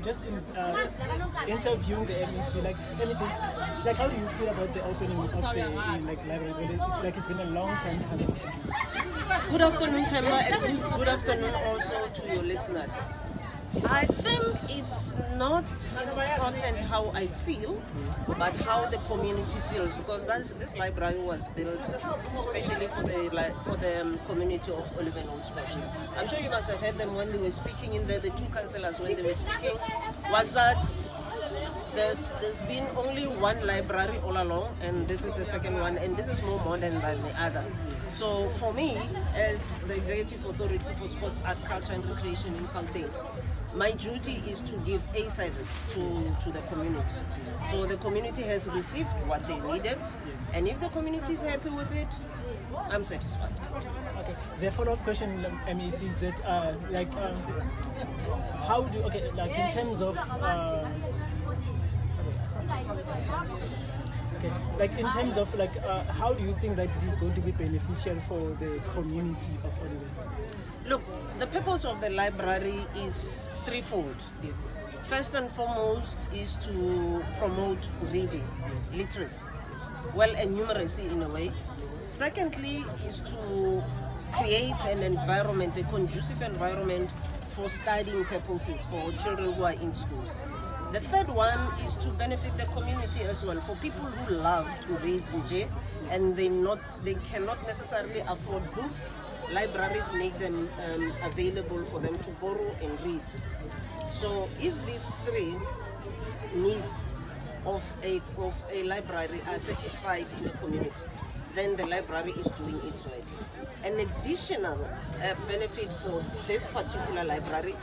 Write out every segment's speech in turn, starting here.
I'm just interviewing the MEC. Like MEC, like how do you feel about the opening of the library? Like it's been a long time coming. Good afternoon, Temba, and good afternoon also to your listeners. I think it's not important how I feel, but how the community feels, because this library was built especially for the community of Olievenhoutbosch. I'm sure you must have heard them when they were speaking in there. The two councillors when they were speaking was that there's been only one library all along, and this is the second one, and this is more modern than the other. So for me, as the Executive Authority for Sports, Arts, Culture and Recreation in Gauteng, my duty is to give a service to the community. So the community has received what they needed, and if the community is happy with it, I'm satisfied. Okay. The follow-up question, MEC, is that how do in terms of how do you think that it is going to be beneficial for the community of Olievenhout? Look, the purpose of the library is threefold. Yes. First and foremost is to promote reading, literacy, well, and numeracy in a way. Secondly is to create an environment, a conducive environment for studying purposes for children who are in schools. The third one is to benefit the community as well, for people who love to read and they cannot necessarily afford books. Libraries make them available for them to borrow and read. So if these three needs of a library are satisfied in the community, then the library is doing its work. An additional benefit for this particular library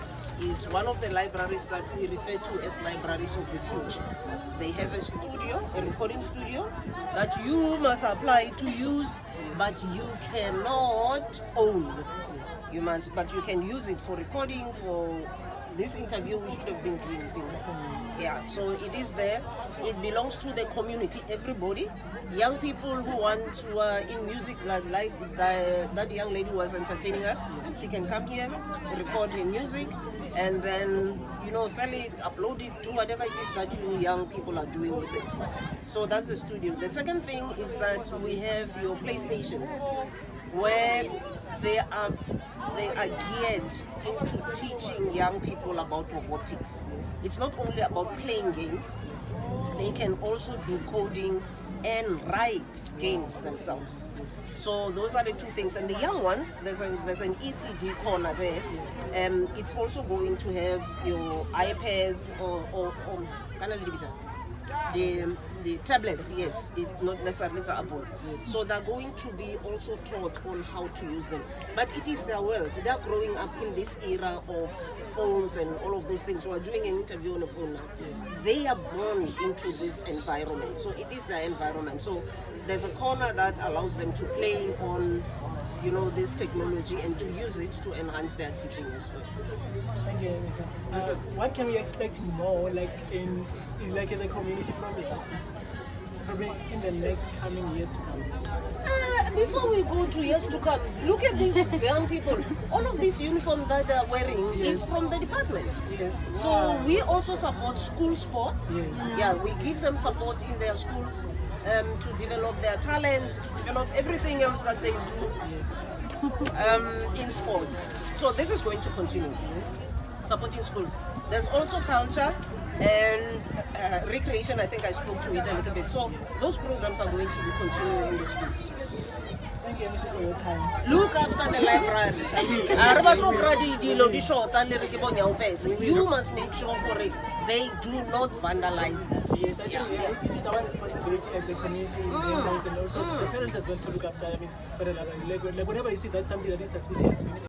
is one of the libraries that we refer to as libraries of the future. They have a studio, a recording studio, that you must apply to use, but you cannot own. But you can use it for recording, for this interview. We should have been doing it in there. Yeah, so it is there. It belongs to the community, everybody. Young people who are in music, like that young lady who was entertaining us, she can come here, record her music, and then sell it, upload it, do whatever it is that you young people are doing with it. So that's the studio. The second thing is that we have your PlayStations, where they are geared into teaching young people about robotics. It's not only about playing games, they can also do coding and write games themselves. So those are the two things. And the young ones, there's an ECD corner there. It's also going to have your iPads or the tablets, yes, not necessarily the Apple. So they're going to be also taught on how to use them. But it is their world. They're growing up in this era of phones and all of those things. So we're doing an interview on the phone now. They are born into this environment. So it is their environment. So there's a corner that allows them to play on this technology and to use it to enhance their teaching as well. Thank you, Mr. What can we expect more, as a community from the office, probably in the next coming years to come? Before we go to years to come, look at these young people. All of this uniform that they're wearing is from the department. Yes. So we also support school sports. Yes. Yeah, we give them support in their schools to develop their talent, to develop everything else that they do in sports. So this is going to continue. Supporting schools. There's also culture and recreation. I think I spoke to it a little bit. So those programs are going to be continuing in the schools. Thank you, Mrs. for your time. Look after the library. You must make sure they do not vandalize this. Yes, I think it is our responsibility as the community members and also the parents as well to look after. Whenever you see that something that is suspicious, we need to